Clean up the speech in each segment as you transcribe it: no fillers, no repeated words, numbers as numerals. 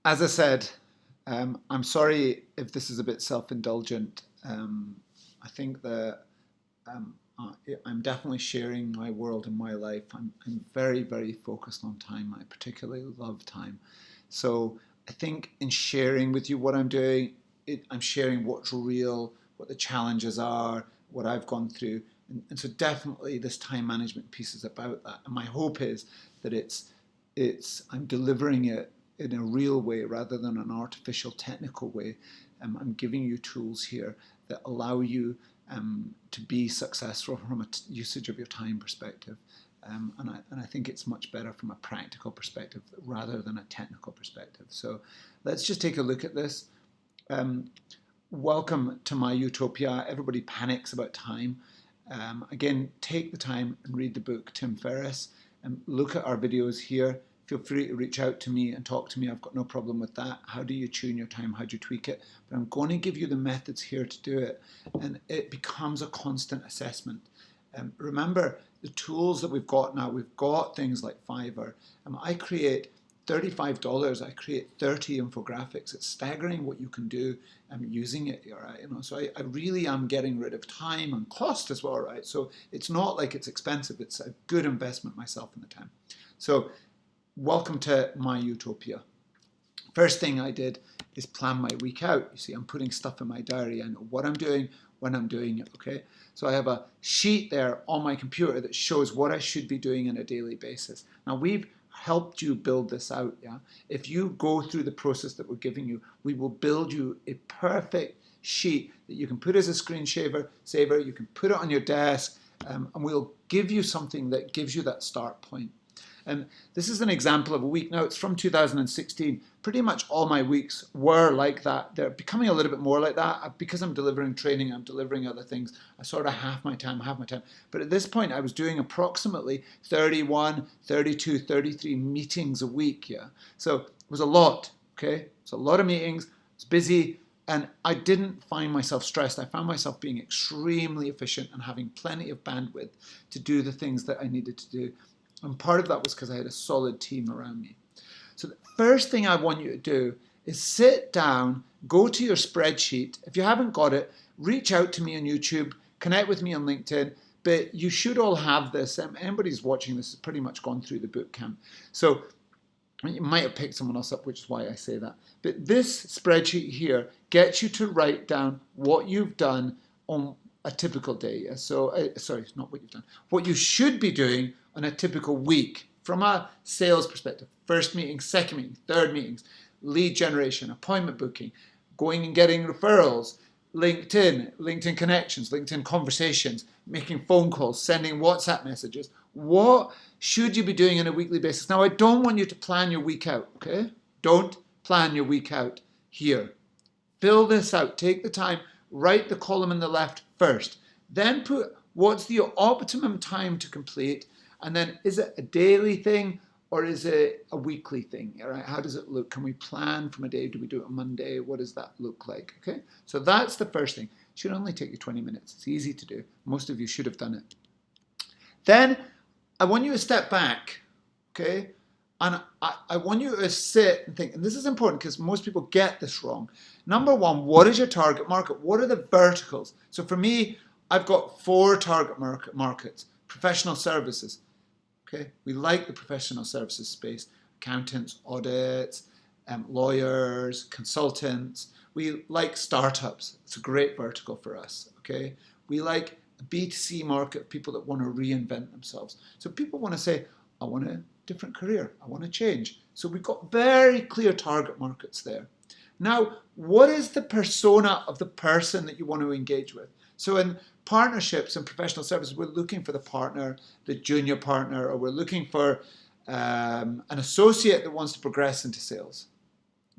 As I said, I'm sorry if this is a bit self-indulgent. I think that um, I'm definitely sharing my world and my life. I'm very, very focused on time. I particularly love time. So I think in sharing with you what I'm doing, I'm sharing what's real, what the challenges are, what I've gone through. And so definitely this time management piece is about that. And my hope is that I'm delivering it in a real way rather than an artificial technical way. I'm giving you tools here that allow you to be successful from a usage of your time perspective. And I think it's much better from a practical perspective rather than a technical perspective. So let's just take a look at this. Um, Welcome to my utopia. Everybody panics about time. Again, take the time and read the book, Tim Ferriss, and look at our videos here. Feel free to reach out to me and talk to me. I've got no problem with that. How do you tune your time? How do you tweak it? But I'm going to give you the methods here to do it. And it becomes a constant assessment. Remember, the tools that we've got now, we've got things like Fiverr. I create $35, I create 30 infographics. It's staggering what you can do using it, right? So I really am getting rid of time and cost as well, right? So it's not like it's expensive. It's a good investment myself in the time. So welcome to my utopia. First thing I did is plan my week out. You see, I'm putting stuff in my diary. I know what I'm doing, when I'm doing it, okay? So I have a sheet there on my computer that shows what I should be doing on a daily basis. Now, we've helped you build this out, yeah? If you go through the process that we're giving you, we will build you a perfect sheet that you can put as a screensaver, you can put it on your desk, and we'll give you something that gives you that start point. And this is an example of a week. Now, it's from 2016. Pretty much all my weeks were like that. They're becoming a little bit more like that. Because I'm delivering training, I'm delivering other things. I sort of half my time. But at this point, I was doing approximately 31, 32, 33 meetings a week. Yeah. So it was a lot. Okay. It's a lot of meetings. It's busy. And I didn't find myself stressed. I found myself being extremely efficient and having plenty of bandwidth to do the things that I needed to do. And part of that was because I had a solid team around me. So the first thing I want you to do is sit down, go to your spreadsheet. If you haven't got it, reach out to me on YouTube, connect with me on LinkedIn. But you should all have this. Anybody who's watching this has pretty much gone through the boot camp. So you might have picked someone else up, which is why I say that. But this spreadsheet here gets you to write down what you've done on a typical day. So, sorry, not what you've done. What you should be doing on a typical week from a sales perspective. First meeting, second meeting, third meetings, lead generation, appointment booking, going and getting referrals, LinkedIn connections, LinkedIn conversations, making phone calls, sending WhatsApp messages. What should you be doing on a weekly basis? Now, I don't want you to plan your week out, okay? Don't plan your week out here. Fill this out. Take the time. Write the column in the left first. Then put what's the optimum time to complete, and then is it a daily thing or is it a weekly thing? All right, how does it look? Can we plan from a day? Do we do it on Monday? What does that look like? Okay, so that's the first thing. It should only take you 20 minutes. It's easy to do. Most of you should have done it. Then I want you to step back, okay? And I want you to sit and think, and this is important because most people get this wrong. Number one, what is your target market? What are the verticals? So for me, I've got four target markets. Professional services, okay? We like the professional services space. Accountants, audits, lawyers, consultants. We like startups. It's a great vertical for us, okay? We like a B2C market of people that want to reinvent themselves. So people want to say, I want a different career. I want to change. So we've got very clear target markets there. Now, what is the persona of the person that you want to engage with? So in partnerships and professional services, we're looking for the partner, the junior partner, or we're looking for an associate that wants to progress into sales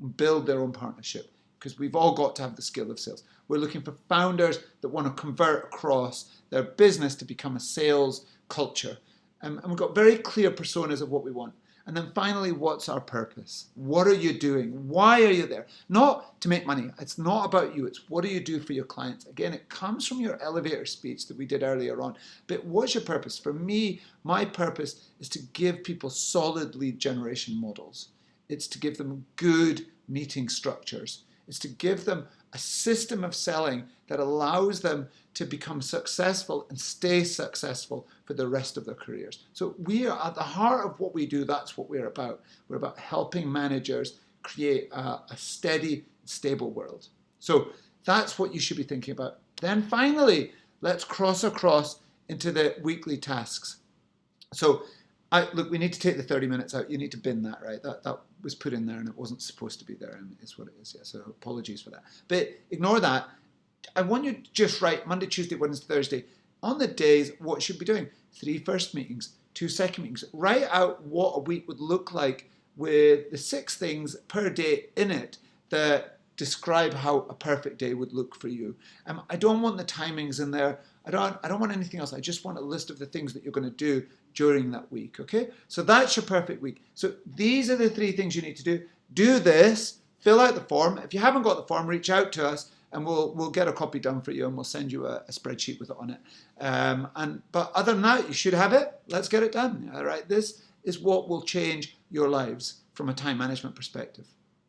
and build their own partnership, because we've all got to have the skill of sales. We're looking for founders that want to convert across their business to become a sales culture. And we've got very clear personas of what we want. And then finally, what's our purpose? What are you doing? Why are you there? Not to make money. It's not about you. It's what do you do for your clients? Again, it comes from your elevator speech that we did earlier on. But what's your purpose? For me, my purpose is to give people solid lead generation models. It's to give them good meeting structures. It's to give them a system of selling that allows them to become successful and stay successful for the rest of their careers. So we are at the heart of what we do. That's what we're about. We're about helping managers create a steady, stable world. So that's what you should be thinking about. Then finally, let's cross across into the weekly tasks. So look, we need to take the 30 minutes out. You need to bin that, right? That was put in there and it wasn't supposed to be there, and it's what it is. Yeah, so apologies for that. But ignore that. I want you to just write Monday, Tuesday, Wednesday, Thursday. On the days, what you should be doing? 3 first meetings, 2 second meetings. Write out what a week would look like with the 6 things per day in it that describe how a perfect day would look for you. I don't want the timings in there. I don't want anything else. I just want a list of the things that you're going to do during that week, okay? So that's your perfect week. So these are the 3 things you need to do. Do this, fill out the form. If you haven't got the form, reach out to us and we'll get a copy done for you and we'll send you a spreadsheet with it on it. But other than that, you should have it. Let's get it done, all right? This is what will change your lives from a time management perspective.